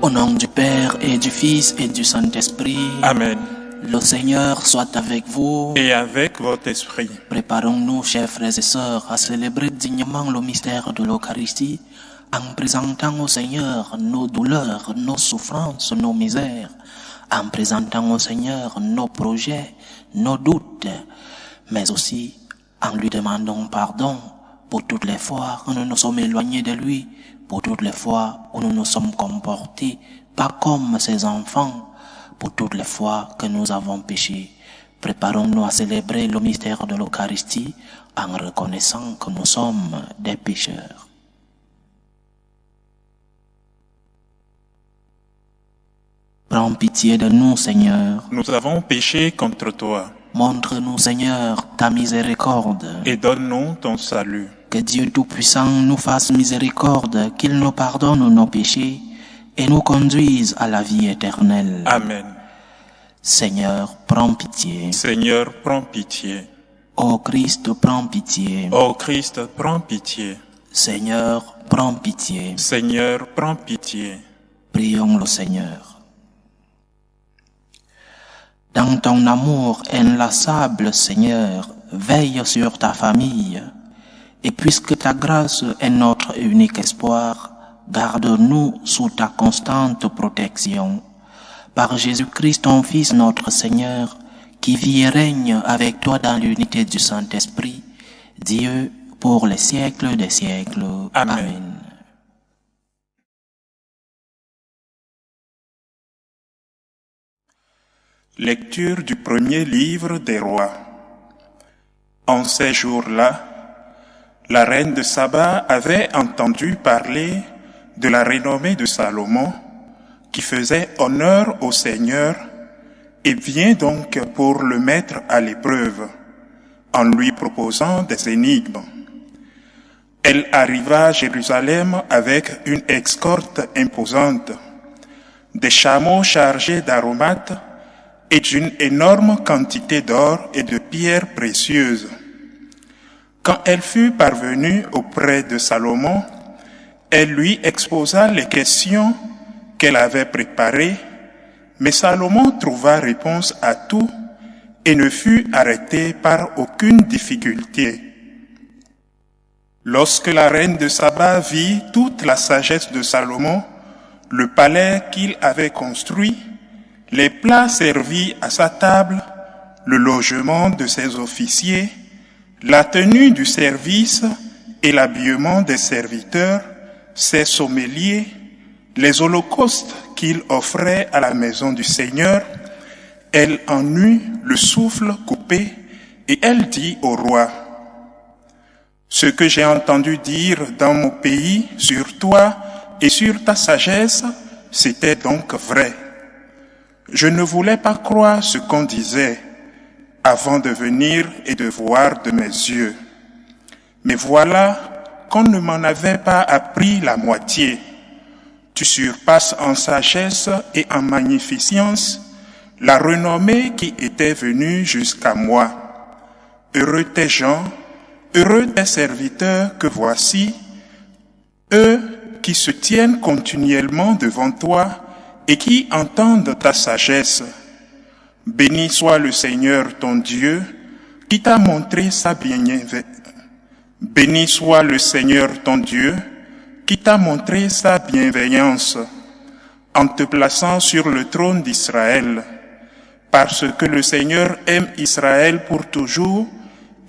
Au nom du Père et du Fils et du Saint-Esprit. Amen. Le Seigneur soit avec vous. Et avec votre esprit. Préparons-nous, chers frères et sœurs, à célébrer dignement le mystère de l'Eucharistie en présentant au Seigneur nos douleurs, nos souffrances, nos misères, en présentant au Seigneur nos projets, nos doutes, mais aussi en lui demandant pardon pour toutes les fois où nous nous sommes éloignés de lui, pour toutes les fois où nous nous sommes comportés pas comme ses enfants, pour toutes les fois que nous avons péché. Préparons-nous à célébrer le mystère de l'Eucharistie en reconnaissant que nous sommes des pécheurs. Prends pitié de nous, Seigneur. Nous avons péché contre toi. Montre-nous, Seigneur, ta miséricorde. Et donne-nous ton salut. Que Dieu Tout-Puissant nous fasse miséricorde, qu'il nous pardonne nos péchés et nous conduise à la vie éternelle. Amen. Seigneur, prends pitié. Seigneur, prends pitié. Ô Christ, prends pitié. Ô Christ, prends pitié. Seigneur, prends pitié. Seigneur, prends pitié. Prions le Seigneur. Dans ton amour inlassable, Seigneur, veille sur ta famille. Et puisque ta grâce est notre unique espoir, garde-nous sous ta constante protection. Par Jésus-Christ, ton Fils, notre Seigneur, qui vit et règne avec toi dans l'unité du Saint-Esprit, Dieu, pour les siècles des siècles. Amen. Amen. Lecture du premier livre des rois. En ces jours-là, la reine de Saba avait entendu parler de la renommée de Salomon, qui faisait honneur au Seigneur, et vient donc pour le mettre à l'épreuve, en lui proposant des énigmes. Elle arriva à Jérusalem avec une escorte imposante, des chameaux chargés d'aromates et d'une énorme quantité d'or et de pierres précieuses. Quand elle fut parvenue auprès de Salomon, elle lui exposa les questions qu'elle avait préparées, mais Salomon trouva réponse à tout et ne fut arrêté par aucune difficulté. Lorsque la reine de Saba vit toute la sagesse de Salomon, le palais qu'il avait construit, les plats servis à sa table, le logement de ses officiers, la tenue du service et l'habillement des serviteurs, ses sommeliers, les holocaustes qu'il offrait à la maison du Seigneur, elle en eut le souffle coupé et elle dit au roi, « Ce que j'ai entendu dire dans mon pays sur toi et sur ta sagesse, c'était donc vrai. Je ne voulais pas croire ce qu'on disait avant de venir et de voir de mes yeux. Mais voilà qu'on ne m'en avait pas appris la moitié. Tu surpasses en sagesse et en magnificence la renommée qui était venue jusqu'à moi. Heureux tes gens, heureux tes serviteurs que voici, eux qui se tiennent continuellement devant toi et qui entendent ta sagesse. Béni soit le Seigneur ton Dieu, qui t'a montré sa bienveillance. Béni soit le Seigneur ton Dieu, qui t'a montré sa bienveillance, en te plaçant sur le trône d'Israël. Parce que le Seigneur aime Israël pour toujours,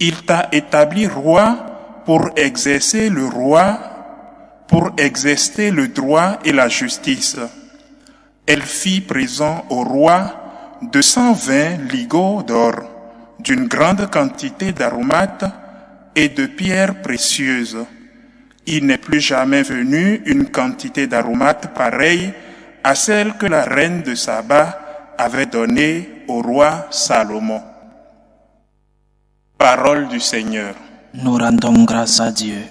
il t'a établi roi pour exercer le droit et la justice. Elle fit présent au roi de 120 ligots d'or, d'une grande quantité d'aromates et de pierres précieuses. Il n'est plus jamais venu une quantité d'aromates pareille à celle que la reine de Saba avait donnée au roi Salomon. Parole du Seigneur. Nous rendons grâce à Dieu.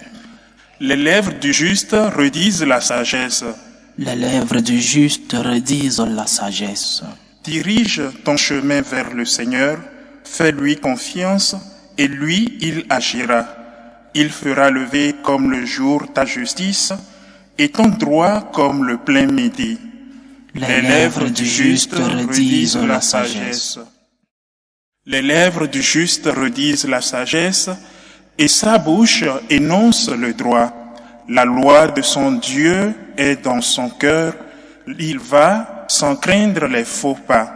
Les lèvres du juste redisent la sagesse. Les lèvres du juste redisent la sagesse. Dirige ton chemin vers le Seigneur, fais-lui confiance, et lui, il agira. Il fera lever comme le jour ta justice, et ton droit comme le plein midi. Les lèvres du juste redisent la sagesse. Les lèvres du juste redisent la sagesse, et sa bouche énonce le droit. La loi de son Dieu est dans son cœur, il va sans craindre les faux pas.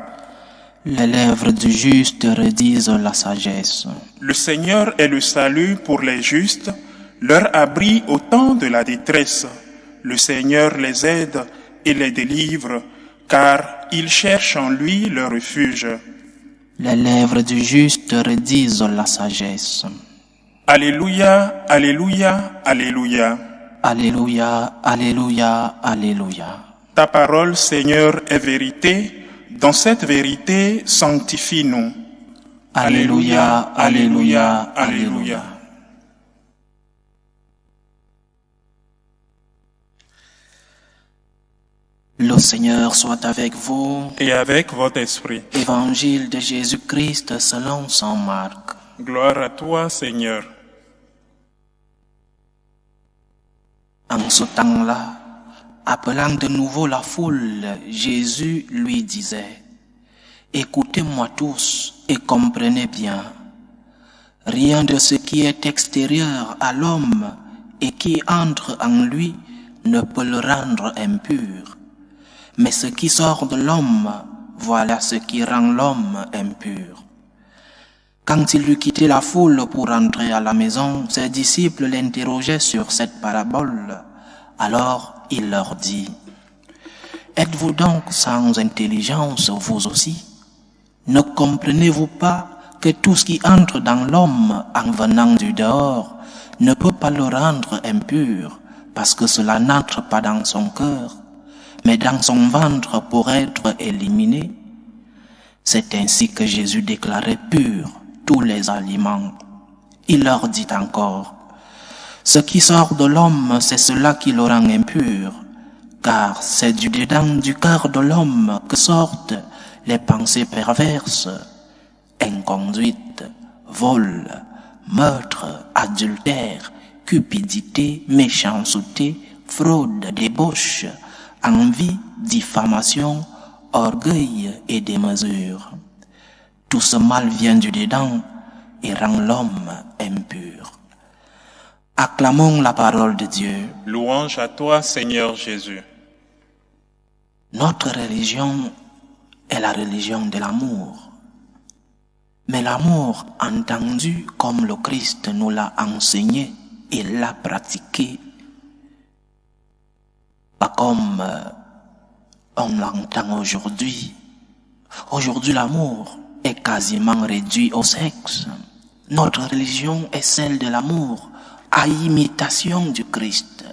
Les lèvres du juste redisent la sagesse. Le Seigneur est le salut pour les justes, leur abri au temps de la détresse. Le Seigneur les aide et les délivre, car ils cherchent en lui leur refuge. Les lèvres du juste redisent la sagesse. Alléluia, alléluia, alléluia. Alléluia, alléluia, alléluia. Ta parole, Seigneur, est vérité. Dans cette vérité, sanctifie-nous. Alléluia, alléluia, alléluia. Le Seigneur soit avec vous. Et avec votre esprit. Évangile de Jésus-Christ selon saint Marc. Gloire à toi, Seigneur. En ce temps-là, appelant de nouveau la foule, Jésus lui disait, « Écoutez-moi tous et comprenez bien. Rien de ce qui est extérieur à l'homme et qui entre en lui ne peut le rendre impur. Mais ce qui sort de l'homme, voilà ce qui rend l'homme impur. » Quand il eut quitté la foule pour entrer à la maison, ses disciples l'interrogeaient sur cette parabole. Alors il leur dit, « Êtes-vous donc sans intelligence, vous aussi? Ne comprenez-vous pas que tout ce qui entre dans l'homme en venant du dehors ne peut pas le rendre impur, parce que cela n'entre pas dans son cœur, mais dans son ventre pour être éliminé? C'est ainsi que Jésus déclarait purs tous les aliments. Il leur dit encore, « Ce qui sort de l'homme, c'est cela qui le rend impur, car c'est du dedans du cœur de l'homme que sortent les pensées perverses, inconduite, vol, meurtre, adultère, cupidité, méchanceté, fraude, débauche, envie, diffamation, orgueil et démesure. Tout ce mal vient du dedans et rend l'homme impur. » Acclamons la parole de Dieu. Louange à toi, Seigneur Jésus. Notre religion est la religion de l'amour. Mais l'amour entendu comme le Christ nous l'a enseigné et l'a pratiqué, pas comme on l'entend aujourd'hui. Aujourd'hui, l'amour est quasiment réduit au sexe. Notre religion est celle de l'amour, à imitation du Christ.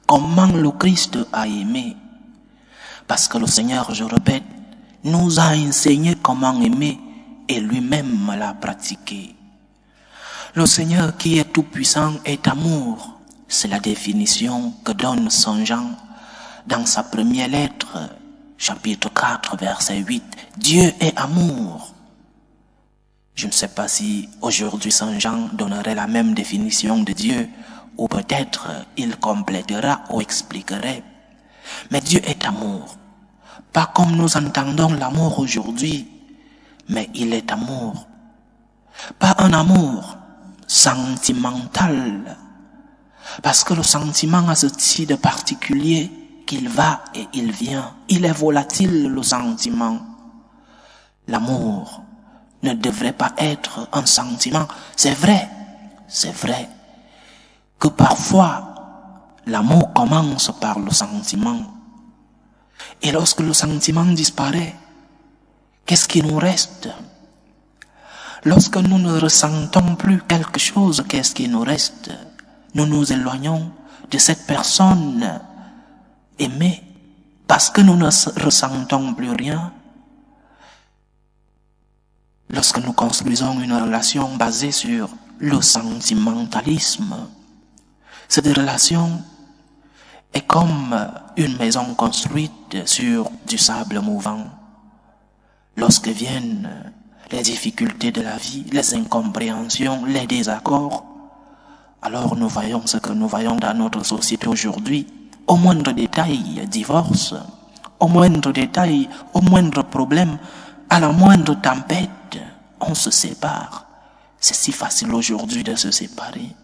Comment le Christ a aimé? Parce que le Seigneur, je répète, nous a enseigné comment aimer et lui-même l'a pratiqué. Le Seigneur qui est tout-puissant est amour. C'est la définition que donne Saint Jean dans sa première lettre, chapitre 4, verset 8. Dieu est amour. Je ne sais pas si aujourd'hui Saint Jean donnerait la même définition de Dieu, ou peut-être il complétera ou expliquerait. Mais Dieu est amour. Pas comme nous entendons l'amour aujourd'hui, mais il est amour. Pas un amour sentimental, parce que le sentiment a ce titre particulier qu'il va et il vient. Il est volatile, le sentiment. L'amour ne devrait pas être un sentiment. C'est vrai que parfois l'amour commence par le sentiment. Et lorsque le sentiment disparaît, qu'est-ce qui nous reste? Lorsque nous ne ressentons plus quelque chose, qu'est-ce qui nous reste? Nous nous éloignons de cette personne aimée parce que nous ne ressentons plus rien. Lorsque nous construisons une relation basée sur le sentimentalisme, cette relation est comme une maison construite sur du sable mouvant. Lorsque viennent les difficultés de la vie, les incompréhensions, les désaccords, alors nous voyons ce que nous voyons dans notre société aujourd'hui. Au moindre détail, divorce. au moindre détail, au moindre problème, à la moindre tempête, on se sépare. C'est si facile aujourd'hui de se séparer.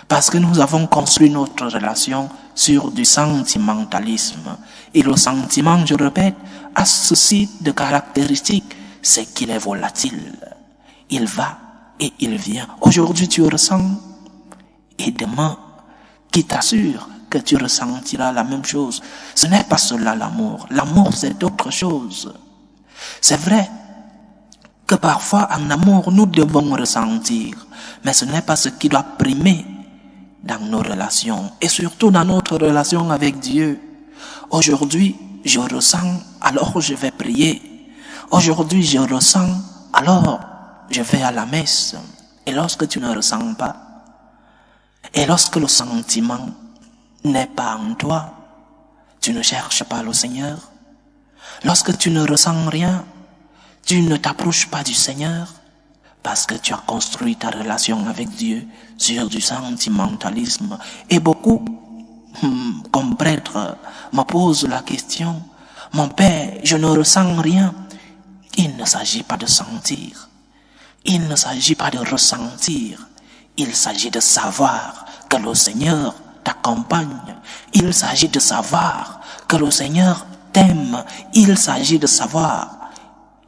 Parce que nous avons construit notre relation sur du sentimentalisme. Et le sentiment, je répète, a ceci de caractéristique, c'est qu'il est volatile. Il va et il vient. Aujourd'hui, tu ressens, et demain, qui t'assure que tu ressentiras la même chose. Ce n'est pas cela l'amour. L'amour, c'est autre chose. C'est vrai que parfois, en amour, nous devons ressentir, mais ce n'est pas ce qui doit primer dans nos relations, et surtout dans notre relation avec Dieu. Aujourd'hui, je ressens, alors je vais prier. Aujourd'hui, je ressens, alors je vais à la messe. Et lorsque tu ne ressens pas, et lorsque le sentiment n'est pas en toi, tu ne cherches pas le Seigneur. Lorsque tu ne ressens rien, tu ne t'approches pas du Seigneur, parce que tu as construit ta relation avec Dieu sur du sentimentalisme. Et beaucoup, comme prêtre, me posent la question, mon Père, je ne ressens rien. Il ne s'agit pas de sentir. Il ne s'agit pas de ressentir. Il s'agit de savoir que le Seigneur t'accompagne. Il s'agit de savoir que le Seigneur t'aime. Il s'agit de savoir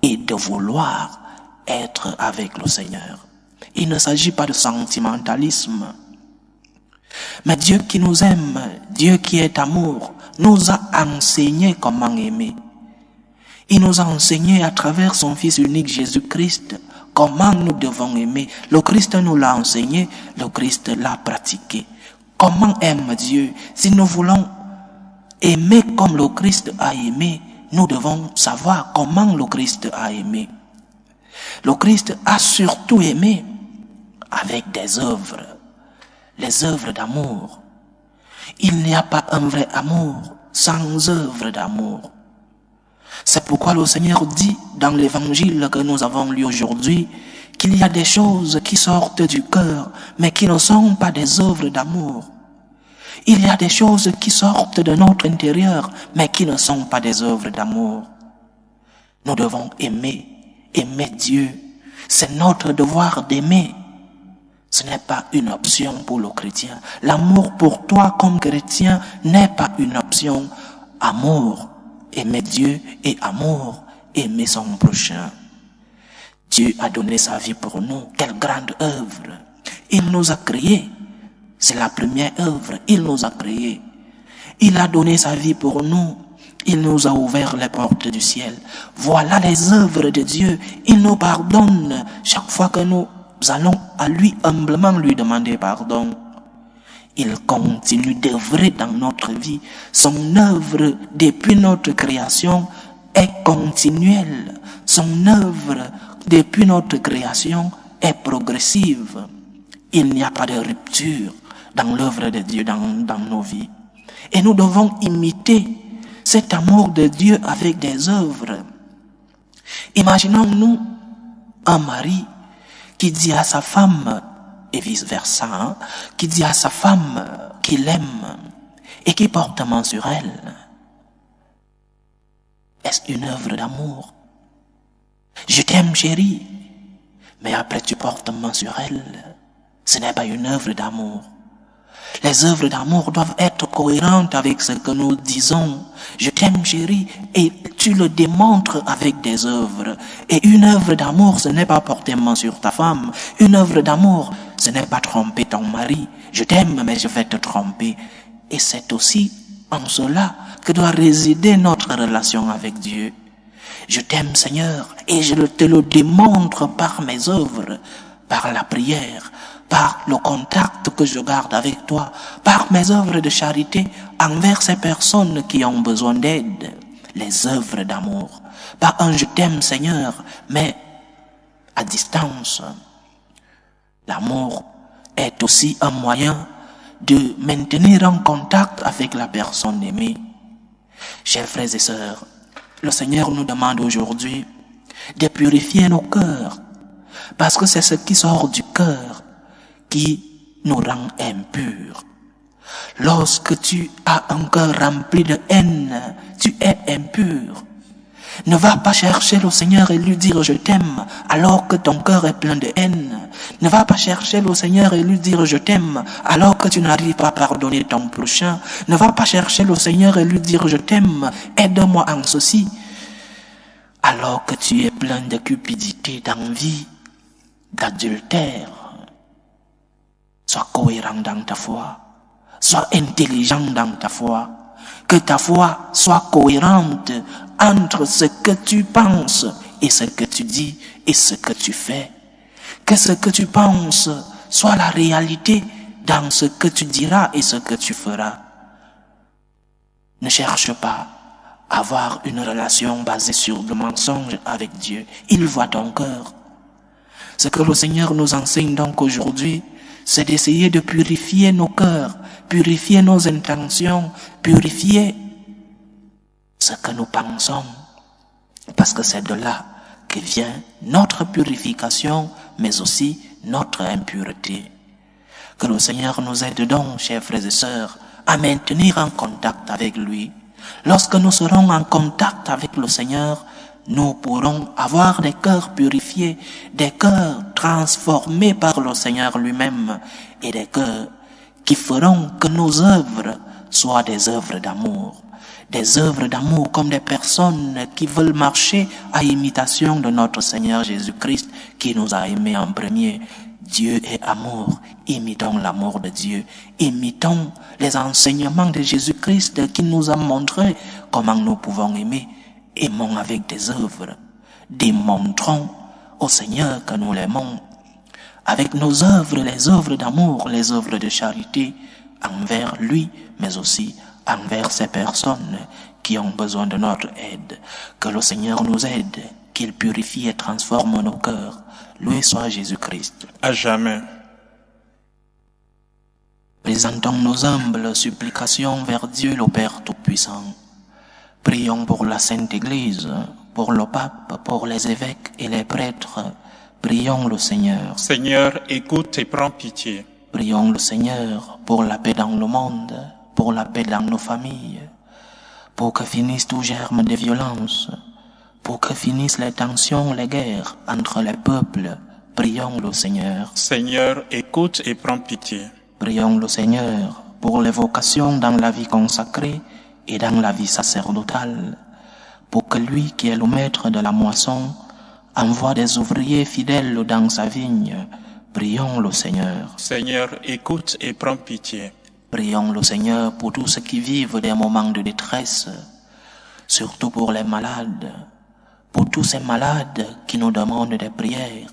et de vouloir être avec le Seigneur. Il ne s'agit pas de sentimentalisme. Mais Dieu qui nous aime, Dieu qui est amour, nous a enseigné comment aimer. Il nous a enseigné à travers son Fils unique Jésus-Christ comment nous devons aimer. Le Christ nous l'a enseigné, le Christ l'a pratiqué. Comment aime Dieu? Si nous voulons aimer comme le Christ a aimé, nous devons savoir comment le Christ a aimé. Le Christ a surtout aimé avec des œuvres, les œuvres d'amour. Il n'y a pas un vrai amour sans œuvre d'amour. C'est pourquoi le Seigneur dit dans l'évangile que nous avons lu aujourd'hui qu'il y a des choses qui sortent du cœur mais qui ne sont pas des œuvres d'amour. Il y a des choses qui sortent de notre intérieur mais qui ne sont pas des œuvres d'amour. Nous devons aimer Dieu. C'est notre devoir d'aimer. Ce n'est pas une option pour le chrétien. L'amour pour toi comme chrétien n'est pas une option. Amour, aimer Dieu, et amour, aimer son prochain. Dieu a donné sa vie pour nous. Quelle grande œuvre. Il nous a créés. C'est la première œuvre. Il nous a créés. Il a donné sa vie pour nous. Il nous a ouvert les portes du ciel. Voilà les œuvres de Dieu. Il nous pardonne chaque fois que nous allons à lui humblement lui demander pardon. Il continue d'œuvrer dans notre vie. Son œuvre depuis notre création est continuelle. Son œuvre depuis notre création est progressive. Il n'y a pas de rupture dans l'œuvre de Dieu dans nos vies. Et nous devons imiter cet amour de Dieu avec des œuvres. Imaginons-nous un mari qui dit à sa femme, et vice-versa, qui dit à sa femme qu'il aime et qui porte main sur elle. Est-ce une œuvre d'amour? Je t'aime, chérie, mais après tu portes main sur elle. Ce n'est pas une œuvre d'amour. Les œuvres d'amour doivent être cohérentes avec ce que nous disons. Je t'aime, chérie, et tu le démontres avec des œuvres. Et une œuvre d'amour, ce n'est pas porter main sur ta femme. Une œuvre d'amour, ce n'est pas tromper ton mari. Je t'aime, mais je vais te tromper. Et c'est aussi en cela que doit résider notre relation avec Dieu. Je t'aime, Seigneur, et je te le démontre par mes œuvres, par la prière, par le contact que je garde avec toi, par mes œuvres de charité envers ces personnes qui ont besoin d'aide, les œuvres d'amour. Pas un je t'aime, Seigneur, mais à distance. L'amour est aussi un moyen de maintenir un contact avec la personne aimée. Chers frères et sœurs, le Seigneur nous demande aujourd'hui de purifier nos cœurs, parce que c'est ce qui sort du cœur qui nous rend impurs. Lorsque tu as un cœur rempli de haine, tu es impur. Ne va pas chercher le Seigneur et lui dire je t'aime alors que ton cœur est plein de haine. Ne va pas chercher le Seigneur et lui dire je t'aime alors que tu n'arrives pas à pardonner ton prochain. Ne va pas chercher le Seigneur et lui dire je t'aime, aide-moi en ceci. Alors que tu es plein de cupidité, d'envie, d'adultère. Sois cohérent dans ta foi. Sois intelligent dans ta foi. Que ta foi soit cohérente entre ce que tu penses et ce que tu dis et ce que tu fais. Que ce que tu penses soit la réalité dans ce que tu diras et ce que tu feras. Ne cherche pas à avoir une relation basée sur le mensonge avec Dieu. Il voit ton cœur. Ce que le Seigneur nous enseigne donc aujourd'hui, c'est d'essayer de purifier nos cœurs, purifier nos intentions, purifier ce que nous pensons. Parce que c'est de là que vient notre purification, mais aussi notre impureté. Que le Seigneur nous aide donc, chers frères et sœurs, à maintenir en contact avec lui. Lorsque nous serons en contact avec le Seigneur, nous pourrons avoir des cœurs purifiés, des cœurs transformés par le Seigneur lui-même et des cœurs qui feront que nos œuvres soient des œuvres d'amour. Des œuvres d'amour comme des personnes qui veulent marcher à imitation de notre Seigneur Jésus-Christ qui nous a aimés en premier. Dieu est amour. Imitons l'amour de Dieu. Imitons les enseignements de Jésus-Christ qui nous a montré comment nous pouvons aimer. Aimons avec des œuvres. Démontrons au Seigneur que nous l'aimons. Avec nos œuvres, les œuvres d'amour, les œuvres de charité envers lui, mais aussi envers ces personnes qui ont besoin de notre aide. Que le Seigneur nous aide, qu'il purifie et transforme nos cœurs. Loué soit Jésus-Christ. À jamais. Présentons nos humbles supplications vers Dieu le Père Tout-Puissant. Prions pour la Sainte Église, pour le pape, pour les évêques et les prêtres. Prions le Seigneur. Seigneur, écoute et prends pitié. Prions le Seigneur pour la paix dans le monde, pour la paix dans nos familles, pour que finisse tout germe de violence, pour que finissent les tensions, les guerres entre les peuples. Prions le Seigneur. Seigneur, écoute et prends pitié. Prions le Seigneur pour les vocations dans la vie consacrée et dans la vie sacerdotale, pour que lui qui est le maître de la moisson envoie des ouvriers fidèles dans sa vigne. Prions le Seigneur. Seigneur, écoute et prends pitié. Prions le Seigneur pour tous ceux qui vivent des moments de détresse, surtout pour les malades, pour tous ces malades qui nous demandent des prières,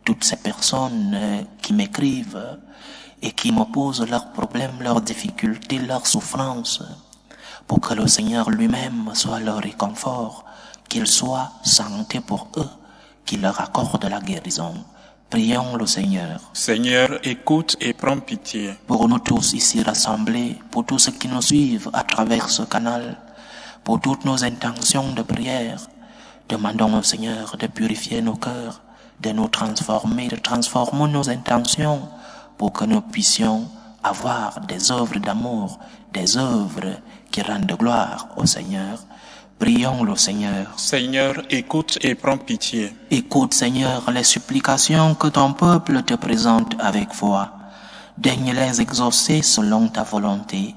toutes ces personnes qui m'écrivent et qui me posent leurs problèmes, leurs difficultés, leurs souffrances, pour que le Seigneur lui-même soit leur réconfort, qu'il soit santé pour eux, qu'il leur accorde la guérison. Prions le Seigneur. Seigneur, écoute et prends pitié. Pour nous tous ici rassemblés, pour tous ceux qui nous suivent à travers ce canal, pour toutes nos intentions de prière, demandons au Seigneur de purifier nos cœurs, de nous transformer, de transformer nos intentions pour que nous puissions avoir des œuvres d'amour, des œuvres qui rendent gloire au Seigneur. Prions le Seigneur. Seigneur, écoute et prends pitié. Écoute, Seigneur, les supplications que ton peuple te présente avec foi. Daigne les exaucer selon ta volonté.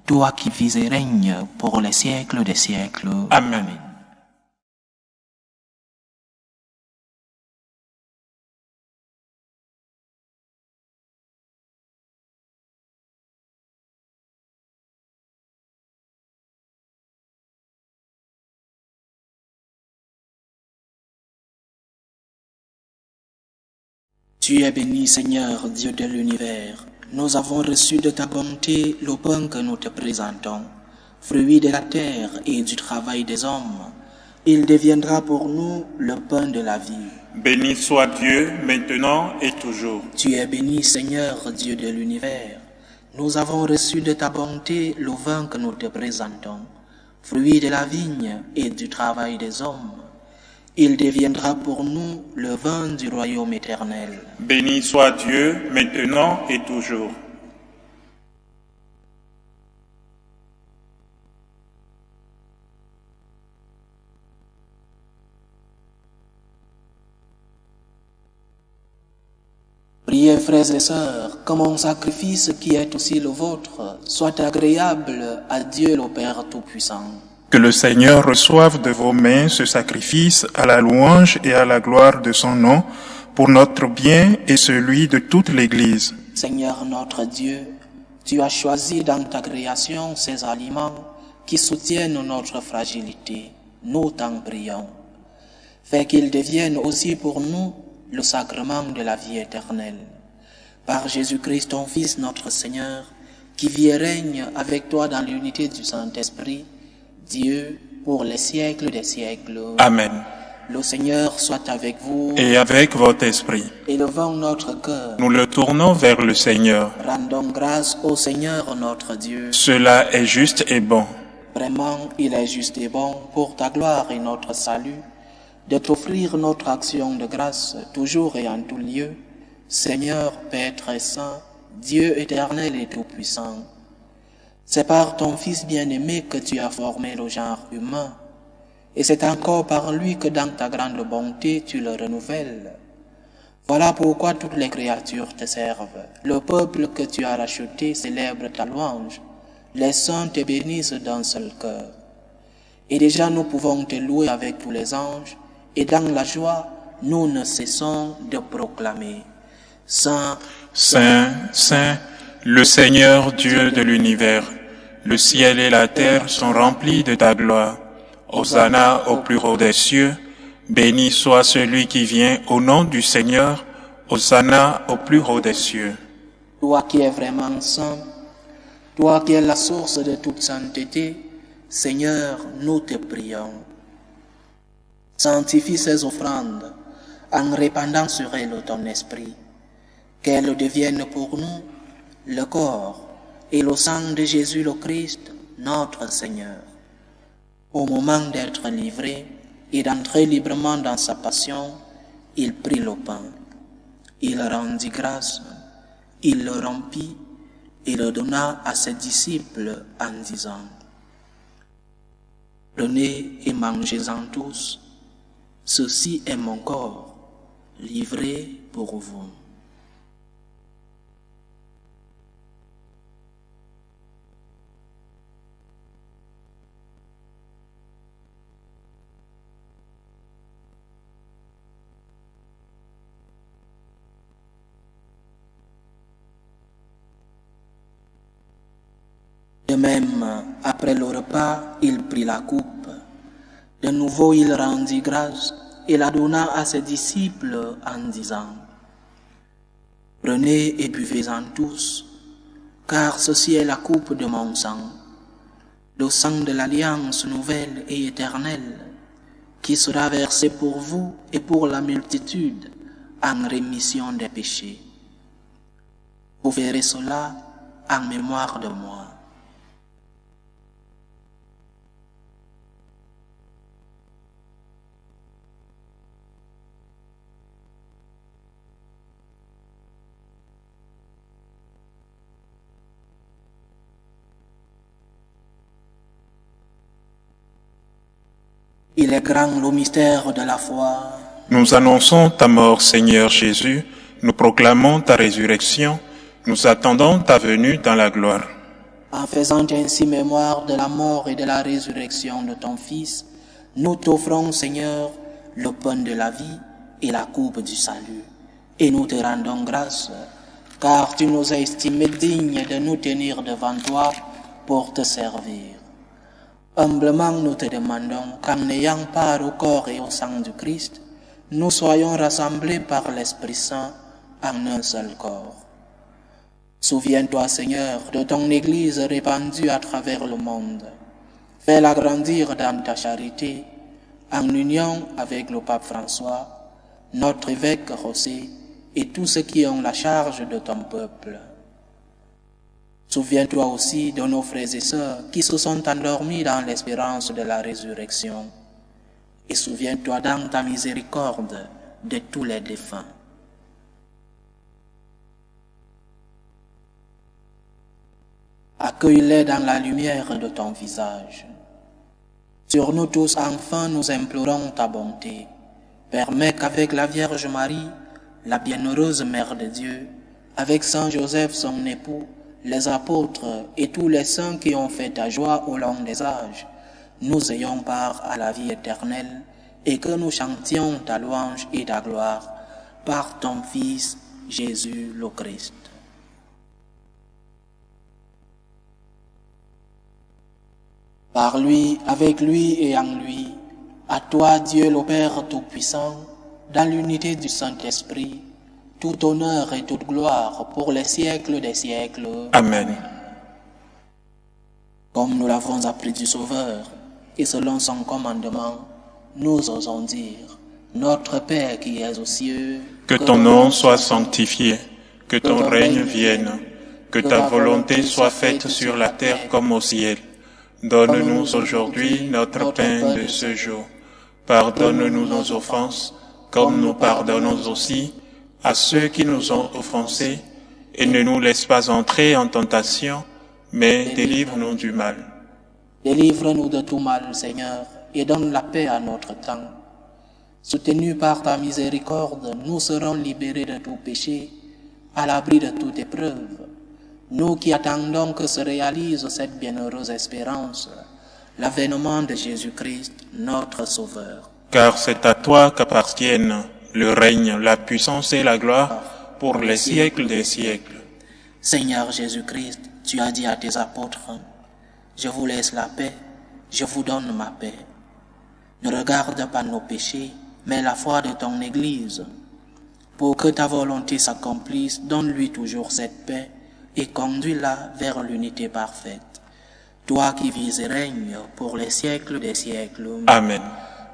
Toi qui vis et règnes pour les siècles des siècles. Amen. Tu es béni, Seigneur, Dieu de l'univers. Nous avons reçu de ta bonté le pain que nous te présentons, fruit de la terre et du travail des hommes. Il deviendra pour nous le pain de la vie. Béni soit Dieu, maintenant et toujours. Tu es béni, Seigneur, Dieu de l'univers. Nous avons reçu de ta bonté le vin que nous te présentons, fruit de la vigne et du travail des hommes. Il deviendra pour nous le vin du royaume éternel. Béni soit Dieu, maintenant et toujours. Priez, frères et sœurs, que mon sacrifice qui est aussi le vôtre soit agréable à Dieu le Père Tout-Puissant. Que le Seigneur reçoive de vos mains ce sacrifice à la louange et à la gloire de son nom, pour notre bien et celui de toute l'Église. Seigneur notre Dieu, tu as choisi dans ta création ces aliments qui soutiennent notre fragilité. Nous t'en prions. Fais qu'ils deviennent aussi pour nous le sacrement de la vie éternelle. Par Jésus-Christ, ton Fils, notre Seigneur, qui vit et règne avec toi dans l'unité du Saint-Esprit, Dieu, pour les siècles des siècles. Amen. Le Seigneur soit avec vous. Et avec votre esprit. Élevons notre cœur. Nous le tournons vers le Seigneur. Rendons grâce au Seigneur notre Dieu. Cela est juste et bon. Vraiment, il est juste et bon pour ta gloire et notre salut de t'offrir notre action de grâce toujours et en tout lieu, Seigneur, Père très saint, Dieu éternel et tout-puissant. C'est par ton Fils bien-aimé que tu as formé le genre humain, et c'est encore par lui que dans ta grande bonté tu le renouvelles. Voilà pourquoi toutes les créatures te servent. Le peuple que tu as racheté célèbre ta louange. Les saints te bénissent d'un seul cœur. Et déjà nous pouvons te louer avec tous les anges, et dans la joie, nous ne cessons de proclamer. Saint, Saint, Saint, le Seigneur Dieu de l'univers, le ciel et la terre sont remplis de ta gloire. Hosanna au plus haut des cieux, béni soit celui qui vient au nom du Seigneur, Hosanna au plus haut des cieux. Toi qui es vraiment saint, toi qui es la source de toute sainteté, Seigneur, nous te prions. Sanctifie ces offrandes en répandant sur elles ton esprit, qu'elles deviennent pour nous le corps et le sang de Jésus le Christ, notre Seigneur. Au moment d'être livré et d'entrer librement dans sa passion, il prit le pain, il rendit grâce, il le rompit et le donna à ses disciples en disant: Prenez et mangez-en tous, ceci est mon corps, livré pour vous. De même, après le repas, il prit la coupe. De nouveau, il rendit grâce et la donna à ses disciples en disant: Prenez et buvez-en tous, car ceci est la coupe de mon sang, le sang de l'alliance nouvelle et éternelle, qui sera versé pour vous et pour la multitude en rémission des péchés. Vous verrez cela en mémoire de moi. Il est grand le mystère de la foi. Nous annonçons ta mort, Seigneur Jésus, nous proclamons ta résurrection, nous attendons ta venue dans la gloire. En faisant ainsi mémoire de la mort et de la résurrection de ton Fils, nous t'offrons, Seigneur, le pain de la vie et la coupe du salut. Et nous te rendons grâce, car tu nous as estimés dignes de nous tenir devant toi pour te servir. Humblement nous te demandons qu'en ayant part au corps et au sang du Christ, nous soyons rassemblés par l'Esprit Saint en un seul corps. Souviens-toi, Seigneur, de ton Église répandue à travers le monde. Fais-la grandir dans ta charité, en union avec le pape François, notre évêque José et tous ceux qui ont la charge de ton peuple. Souviens-toi aussi de nos frères et sœurs qui se sont endormis dans l'espérance de la résurrection. Et souviens-toi dans ta miséricorde de tous les défunts. Accueille-les dans la lumière de ton visage. Sur nous tous, enfin, nous implorons ta bonté. Permets qu'avec la Vierge Marie, la bienheureuse Mère de Dieu, avec Saint Joseph son époux, les apôtres et tous les saints qui ont fait ta joie au long des âges, nous ayons part à la vie éternelle et que nous chantions ta louange et ta gloire par ton Fils Jésus le Christ. Par lui, avec lui et en lui, à toi Dieu le Père Tout-Puissant, dans l'unité du Saint-Esprit, tout honneur et toute gloire pour les siècles des siècles. Amen. Comme nous l'avons appris du Sauveur, et selon son commandement, nous osons dire, Notre Père qui es aux cieux, Que ton nom soit sanctifié, que ton règne vienne, que ta volonté soit faite sur la terre comme au ciel. Donne-nous aujourd'hui notre pain de ce jour. Pardonne-nous nos offenses, comme nous pardonnons aussi à ceux qui nous ont offensés, et ne nous laisse pas entrer en tentation, mais délivre-nous du mal. Délivre-nous de tout mal, Seigneur, et donne la paix à notre temps. Soutenus par ta miséricorde, nous serons libérés de tout péché, à l'abri de toute épreuve. Nous qui attendons que se réalise cette bienheureuse espérance, l'avènement de Jésus-Christ, notre Sauveur. Car c'est à toi qu'appartiennent le règne, la puissance et la gloire pour les siècles des siècles. Seigneur Jésus-Christ, tu as dit à tes apôtres, « Je vous laisse la paix, je vous donne ma paix. Ne regarde pas nos péchés, mais la foi de ton Église. Pour que ta volonté s'accomplisse, donne-lui toujours cette paix et conduis-la vers l'unité parfaite. Toi qui vis et règnes pour les siècles des siècles. Amen.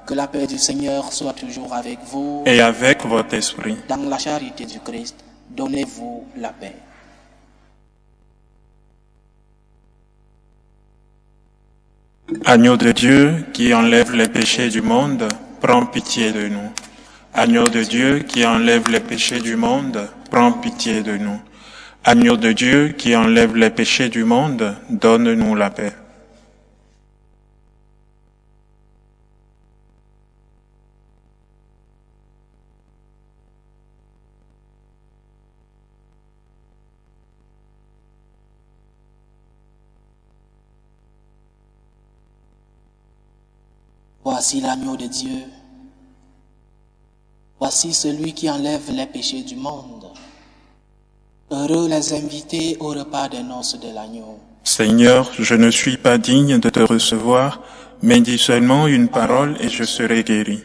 Que la paix du Seigneur soit toujours avec vous. Et avec votre esprit. Dans la charité du Christ, donnez-vous la paix. Agneau de Dieu qui enlève les péchés du monde, prends pitié de nous. Agneau de Dieu qui enlève les péchés du monde, prends pitié de nous. Agneau de Dieu qui enlève les péchés du monde, donne-nous la paix. Voici l'agneau de Dieu. Voici celui qui enlève les péchés du monde. Heureux les invités au repas des noces de l'agneau. Seigneur, je ne suis pas digne de te recevoir, mais dis seulement une parole et je serai guéri.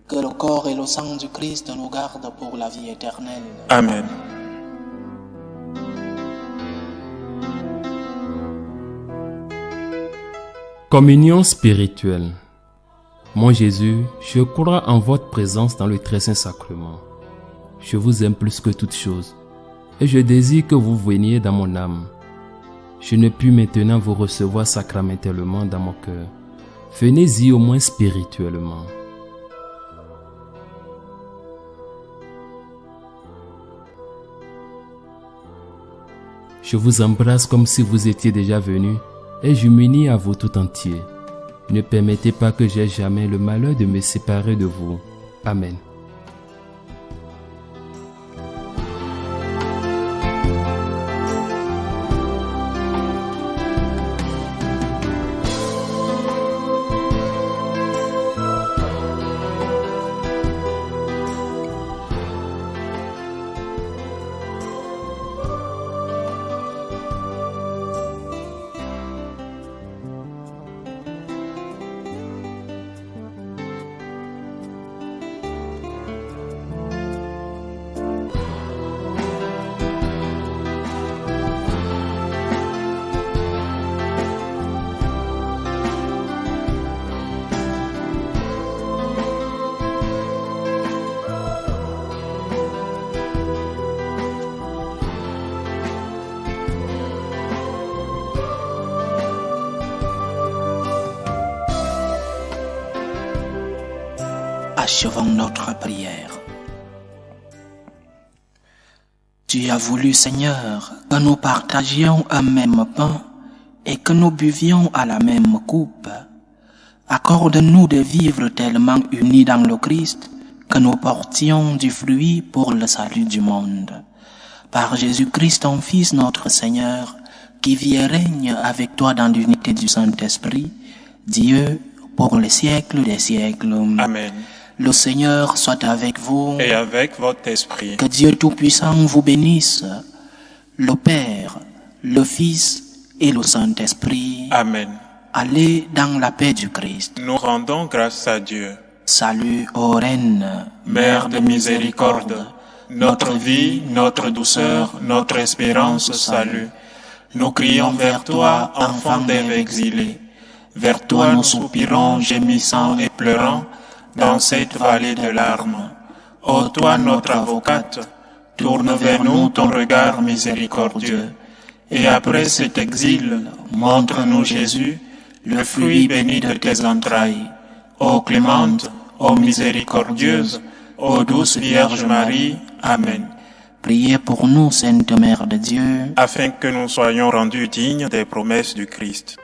Que le corps et le sang du Christ nous gardent pour la vie éternelle. Amen. Communion spirituelle. Mon Jésus, je crois en votre présence dans le très saint sacrement. Je vous aime plus que toute chose, et je désire que vous veniez dans mon âme. Je ne puis maintenant vous recevoir sacramentellement dans mon cœur. Venez-y au moins spirituellement. Je vous embrasse comme si vous étiez déjà venu, et je m'unis à vous tout entier. Ne permettez pas que j'aie jamais le malheur de me séparer de vous. Amen. Achevons notre prière. Tu as voulu, Seigneur, que nous partagions un même pain et que nous buvions à la même coupe. Accorde-nous de vivre tellement unis dans le Christ que nous portions du fruit pour le salut du monde. Par Jésus-Christ, ton Fils, notre Seigneur, qui vit et règne avec toi dans l'unité du Saint-Esprit, Dieu, pour les siècles des siècles. Amen. Le Seigneur soit avec vous. Et avec votre esprit. Que Dieu Tout-Puissant vous bénisse, le Père, le Fils et le Saint-Esprit. Amen. Allez dans la paix du Christ. Nous rendons grâce à Dieu. Salut, ô Reine, Mère de miséricorde, notre vie, notre douceur, notre espérance, salut. Nous crions vers toi, enfant d'Ève exilée. Vers toi nous soupirons, gémissant et pleurant, dans cette vallée de larmes. Ô toi, notre avocate, tourne vers nous ton regard miséricordieux. Et après cet exil, montre-nous Jésus, le fruit béni de tes entrailles. Ô clémente, ô miséricordieuse, ô douce Vierge Marie. Amen. Priez pour nous, Sainte Mère de Dieu, Afin que nous soyons rendus dignes des promesses du Christ.